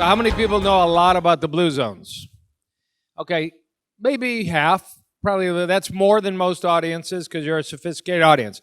So how many people know a lot about the blue zones? Okay, maybe half. Probably that's more than most audiences because you're a sophisticated audience.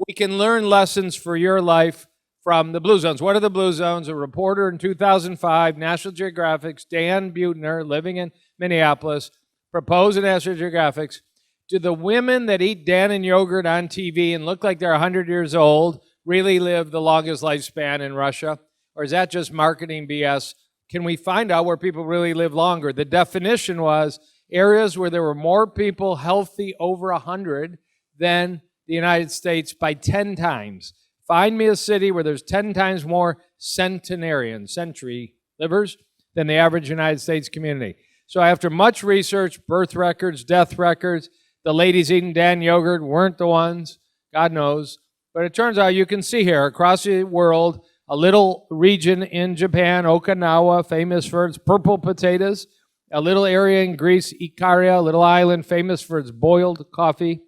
We can learn lessons for your life from the blue zones. What are the blue zones? A reporter in 2005, National Geographic's Dan Buettner, living in Minneapolis, proposed in National Geographic's, do the women that eat Dannon yogurt on TV and look like they're 100 years old really live the longest lifespan in Russia? Or is that just marketing BS? Can we find out where people really live longer? The definition was areas where there were more people healthy over 100 than the United States by 10 times. Find me a city where there's 10 times more century livers than the average United States community. So after much research, birth records, death records, the ladies eating Dan yogurt weren't the ones, God knows. But it turns out you can see here across the world, a little region in Japan, Okinawa, famous for its purple potatoes. A little area in Greece, Ikaria, a little island famous for its boiled coffee.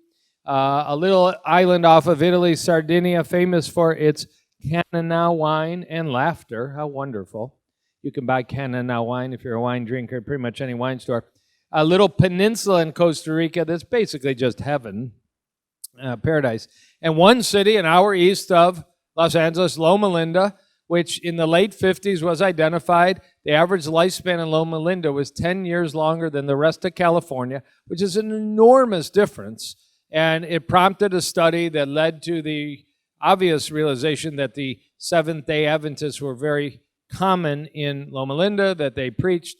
A little island off of Italy, Sardinia, famous for its Canana wine and laughter. How wonderful. You can buy Canana wine if you're a wine drinker at pretty much any wine store. A little peninsula in Costa Rica that's basically just heaven, paradise. And one city an hour east of Los Angeles, Loma Linda, which in the late 50s was identified. The average lifespan in Loma Linda was 10 years longer than the rest of California, which is an enormous difference. And it prompted a study that led to the obvious realization that the Seventh-day Adventists were very common in Loma Linda, that they preached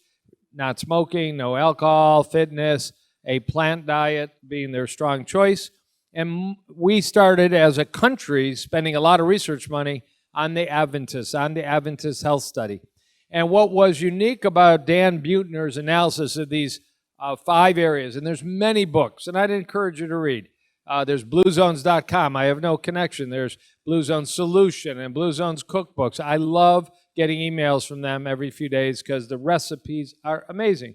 not smoking, no alcohol, fitness, a plant diet being their strong choice. And we started as a country spending a lot of research money on the Adventists, on the Adventist health study. And what was unique about Dan Buettner's analysis of these 5 areas, and there's many books, and I'd encourage you to read. There's bluezones.com. I have no connection. There's Blue Zone Solution and Blue Zones cookbooks. I love getting emails from them every few days because the recipes are amazing.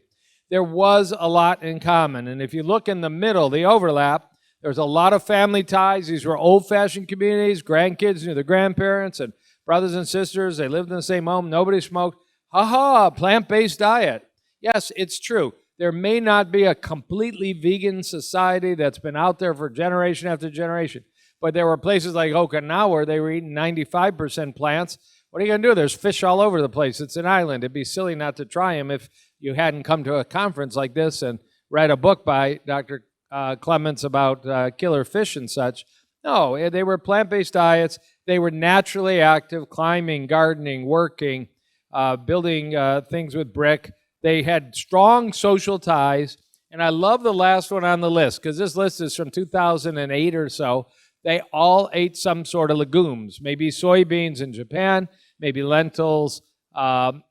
There was a lot in common, and if you look in the middle, the overlap, there's a lot of family ties. These were old-fashioned communities. Grandkids knew their grandparents and brothers and sisters. They lived in the same home. Nobody smoked. Ha-ha, plant-based diet. Yes, it's true. There may not be a completely vegan society that's been out there for generation after generation, but there were places like Okinawa where they were eating 95% plants. What are you going to do? There's fish all over the place. It's an island. It'd be silly not to try them if you hadn't come to a conference like this and read a book by Dr. Clements about killer fish and such. No, they were plant-based diets. They were naturally active, climbing, gardening, working, building things with brick. They had strong social ties. And I love the last one on the list because this list is from 2008 or so. They all ate some sort of legumes, maybe soybeans in Japan, maybe lentils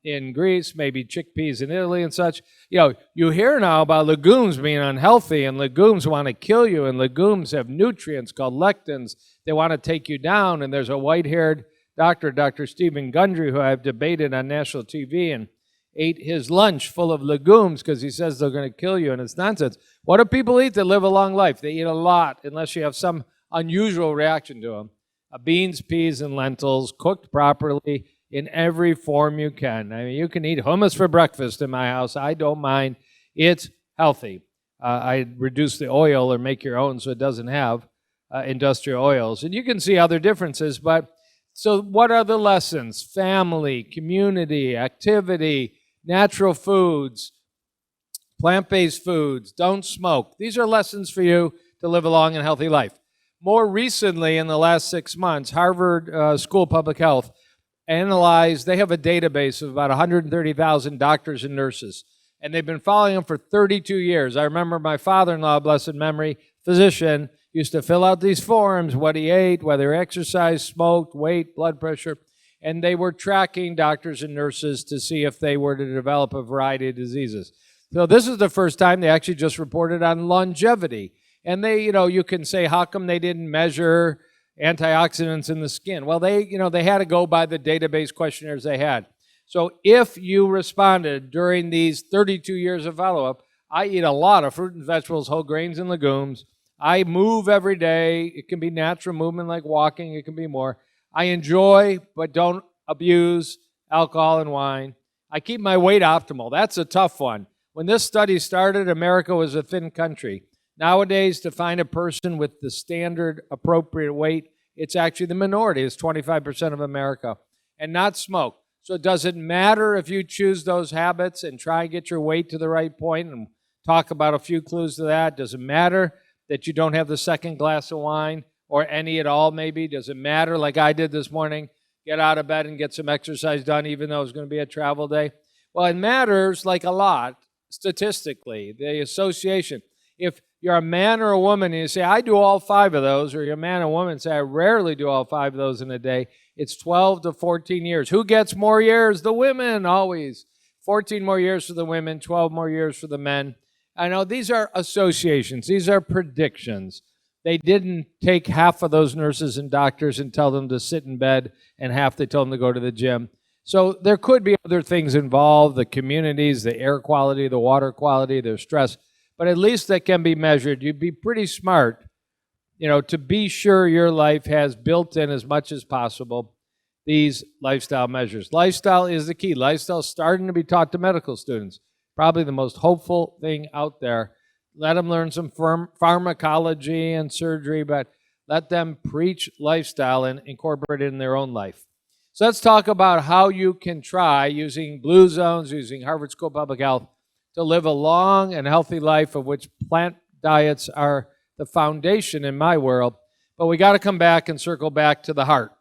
in Greece, maybe chickpeas in Italy and such. You know, you hear now about legumes being unhealthy, and legumes want to kill you, and legumes have nutrients called lectins. They want to take you down, and there's a white-haired doctor, Dr. Stephen Gundry, who I've debated on national TV, and ate his lunch full of legumes because he says they're going to kill you, and it's nonsense. What do people eat that live a long life? They eat a lot, unless you have some unusual reaction to them. Beans, peas, and lentils, cooked properly, in every form you can. I mean, you can eat hummus for breakfast in my house. I don't mind. It's healthy. I reduce the oil or make your own so it doesn't have industrial oils. And you can see other differences. But so what are the lessons? Family, community, activity, natural foods, plant-based foods, don't smoke. These are lessons for you to live a long and healthy life. More recently, in the last 6 months, Harvard School of Public Health analyzed, they have a database of about 130,000 doctors and nurses, and they've been following them for 32 years. I remember my father-in-law, blessed memory, physician, used to fill out these forms, what he ate, whether he exercised, smoked, weight, blood pressure, and they were tracking doctors and nurses to see if they were to develop a variety of diseases. So this is the first time they actually just reported on longevity. And they, you can say, how come they didn't measure antioxidants in the skin? Well, they had to go by the database questionnaires they had. So if you responded during these 32 years of follow-up, I eat a lot of fruit and vegetables, whole grains and legumes. I move every day. It can be natural movement like walking. It can be more. I enjoy but don't abuse alcohol and wine. I keep my weight optimal. That's a tough one. When this study started, America was a thin country. Nowadays, to find a person with the standard appropriate weight, it's actually the minority. It's 25% of America. And not smoke. So does it matter if you choose those habits and try and get your weight to the right point and talk about a few clues to that? Does it matter that you don't have the second glass of wine or any at all maybe? Does it matter, like I did this morning, get out of bed and get some exercise done even though it's going to be a travel day? Well, it matters like a lot statistically, the association. If you're a man or a woman and you say, I do all 5 of those, or you're a man or woman and say, I rarely do all 5 of those in a day, it's 12 to 14 years. Who gets more years? The women, always. 14 more years for the women, 12 more years for the men. I know these are associations. These are predictions. They didn't take half of those nurses and doctors and tell them to sit in bed, and half they told them to go to the gym. So there could be other things involved, the communities, the air quality, the water quality, their stress, but at least that can be measured. You'd be pretty smart, to be sure your life has built in as much as possible these lifestyle measures. Lifestyle is the key. Lifestyle is starting to be taught to medical students. Probably the most hopeful thing out there. Let them learn some pharmacology and surgery, but let them preach lifestyle and incorporate it in their own life. So let's talk about how you can try using Blue Zones, using Harvard School of Public Health, to live a long and healthy life, of which plant diets are the foundation in my world. But we got to come back and circle back to the heart.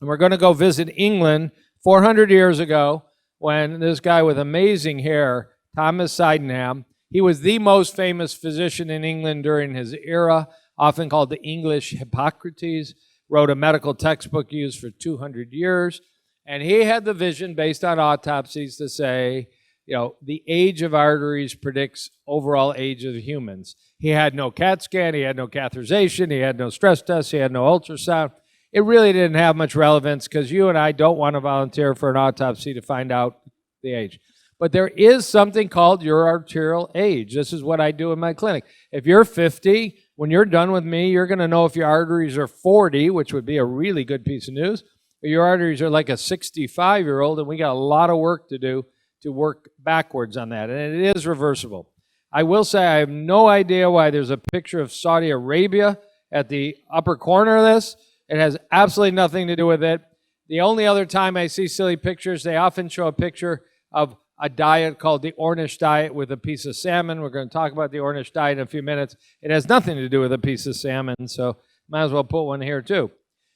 And we're going to go visit England 400 years ago when this guy with amazing hair, Thomas Sydenham, he was the most famous physician in England during his era, often called the English Hippocrates, wrote a medical textbook used for 200 years. And he had the vision based on autopsies to say, the age of arteries predicts overall age of humans. He had no CAT scan, he had no catheterization, he had no stress test, he had no ultrasound. It really didn't have much relevance because you and I don't want to volunteer for an autopsy to find out the age. But there is something called your arterial age. This is what I do in my clinic. If you're 50, when you're done with me, you're going to know if your arteries are 40, which would be a really good piece of news, or your arteries are like a 65-year-old, and we got a lot of work to do to work backwards on that, and it is reversible. I will say I have no idea why there's a picture of Saudi Arabia at the upper corner of this. It has absolutely nothing to do with it. The only other time I see silly pictures, they often show a picture of a diet called the Ornish diet with a piece of salmon. We're going to talk about the Ornish diet in a few minutes. It has nothing to do with a piece of salmon, so might as well put one here too.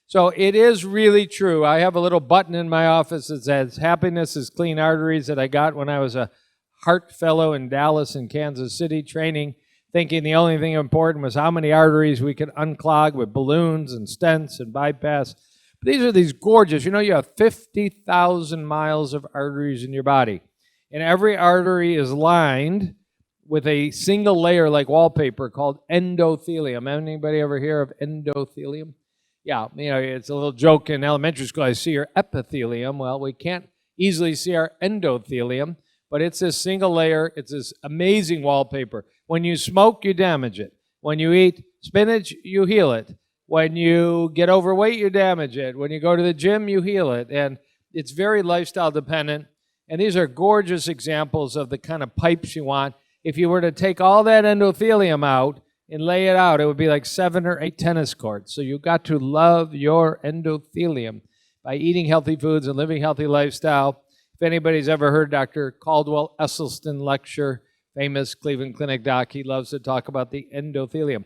So it is really true. I have a little button in my office that says, happiness is clean arteries, that I got when I was a heart fellow in Dallas and Kansas City training, thinking the only thing important was how many arteries we could unclog with balloons and stents and bypass. But these are these gorgeous, you have 50,000 miles of arteries in your body. And every artery is lined with a single layer like wallpaper called endothelium. Anybody ever hear of endothelium? Yeah, it's a little joke in elementary school. I see your epithelium. Well, we can't easily see our endothelium, but it's this single layer. It's this amazing wallpaper. When you smoke, you damage it. When you eat spinach, you heal it. When you get overweight, you damage it. When you go to the gym, you heal it. And it's very lifestyle dependent. And these are gorgeous examples of the kind of pipes you want. If you were to take all that endothelium out and lay it out, it would be like 7 or 8 tennis courts. So you've got to love your endothelium by eating healthy foods and living healthy lifestyle. If anybody's ever heard Dr. Caldwell Esselstyn lecture, famous Cleveland Clinic doc, he loves to talk about the endothelium.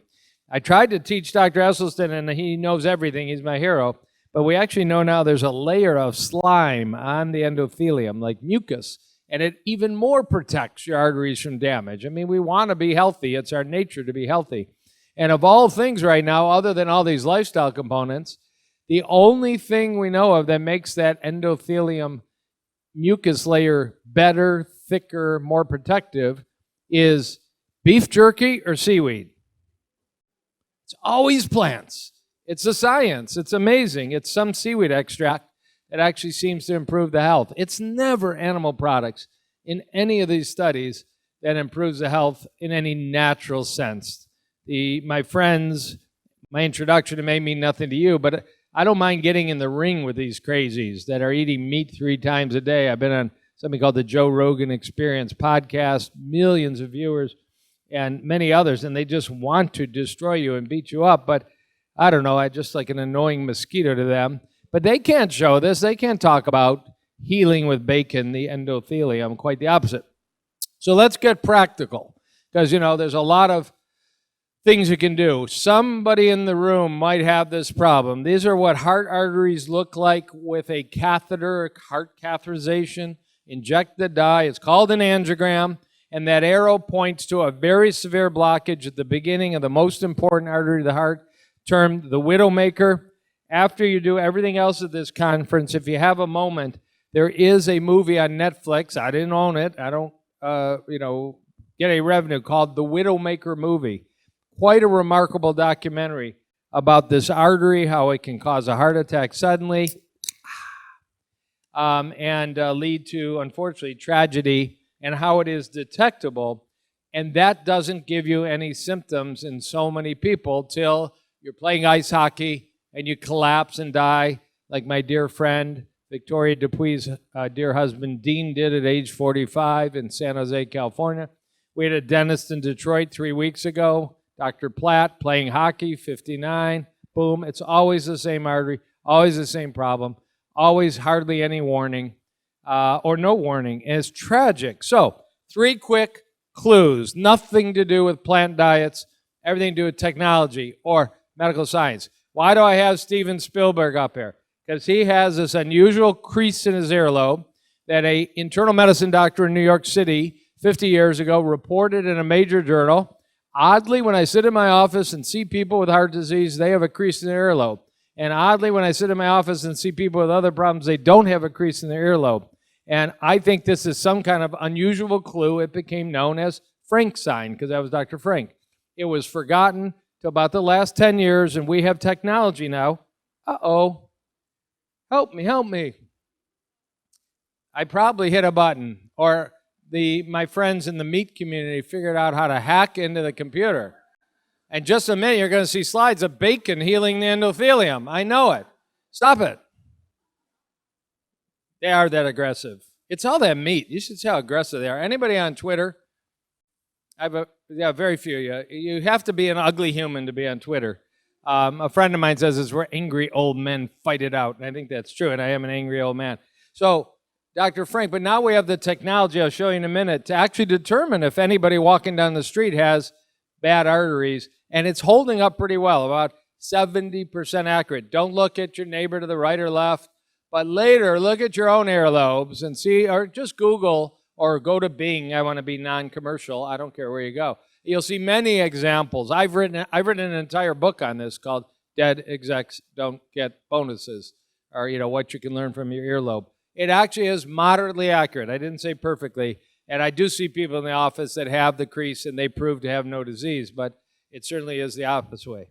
I tried to teach Dr. Esselstyn, and he knows everything. He's my hero. But we actually know now there's a layer of slime on the endothelium, like mucus, and it even more protects your arteries from damage. I mean, we want to be healthy. It's our nature to be healthy. And of all things right now, other than all these lifestyle components, the only thing we know of that makes that endothelium mucus layer better, thicker, more protective is beef jerky or seaweed. It's always plants. It's a science. It's amazing. It's some seaweed extract that actually seems to improve the health. It's never animal products in any of these studies that improves the health in any natural sense. My friends, my introduction, it may mean nothing to you, but I don't mind getting in the ring with these crazies that are eating meat 3 times a day. I've been on something called the Joe Rogan Experience podcast, millions of viewers, and many others, and they just want to destroy you and beat you up. But I don't know, I just like an annoying mosquito to them. But they can't show this. They can't talk about healing with bacon, the endothelium, quite the opposite. So let's get practical, because, you know, there's a lot of things you can do. Somebody in the room might have this problem. These are what heart arteries look like with a catheter, heart catheterization. Inject the dye. It's called an angiogram, and that arrow points to a very severe blockage at the beginning of the most important artery of the heart, termed the Widowmaker. After you do everything else at this conference, if you have a moment, there is a movie on Netflix. I didn't own it. I don't, get a revenue, called the Widowmaker movie. Quite a remarkable documentary about this artery, how it can cause a heart attack suddenly, and lead to, unfortunately, tragedy, and how it is detectable. And that doesn't give you any symptoms in so many people till you're playing ice hockey and you collapse and die, like my dear friend Victoria Dupuy's dear husband Dean did at age 45 in San Jose, California. We had a dentist in Detroit 3 weeks ago, Dr. Platt, playing hockey, 59, boom. It's always the same artery, always the same problem, always hardly any warning or no warning. And it's tragic. So 3 quick clues, nothing to do with plant diets, everything to do with technology or medical science. Why do I have Steven Spielberg up here? Because he has this unusual crease in his earlobe that an internal medicine doctor in New York City 50 years ago reported in a major journal. Oddly, when I sit in my office and see people with heart disease, they have a crease in their earlobe. And oddly, when I sit in my office and see people with other problems, they don't have a crease in their earlobe. And I think this is some kind of unusual clue. It became known as Frank's sign, because that was Dr. Frank. It was forgotten till about the last 10 years, and we have technology now. Uh-oh. Help me, help me. I probably hit a button, or my friends in the meat community figured out how to hack into the computer. And just a minute, you're going to see slides of bacon healing the endothelium. I know it. Stop it. They are that aggressive. It's all that meat. You should see how aggressive they are. Anybody on Twitter? Very few. You have to be an ugly human to be on Twitter. A friend of mine says it's where angry old men fight it out. And I think that's true, and I am an angry old man. So, Dr. Frank, but now we have the technology, I'll show you in a minute, to actually determine if anybody walking down the street has bad arteries, and it's holding up pretty well, about 70% accurate. Don't look at your neighbor to the right or left, but later look at your own earlobes and see, or just Google or go to Bing. I want to be non-commercial. I don't care where you go. You'll see many examples. I've written an entire book on this called Dead Execs Don't Get Bonuses, or what you can learn from your earlobe. It actually is moderately accurate. I didn't say perfectly. And I do see people in the office that have the crease and they prove to have no disease, but it certainly is the opposite way.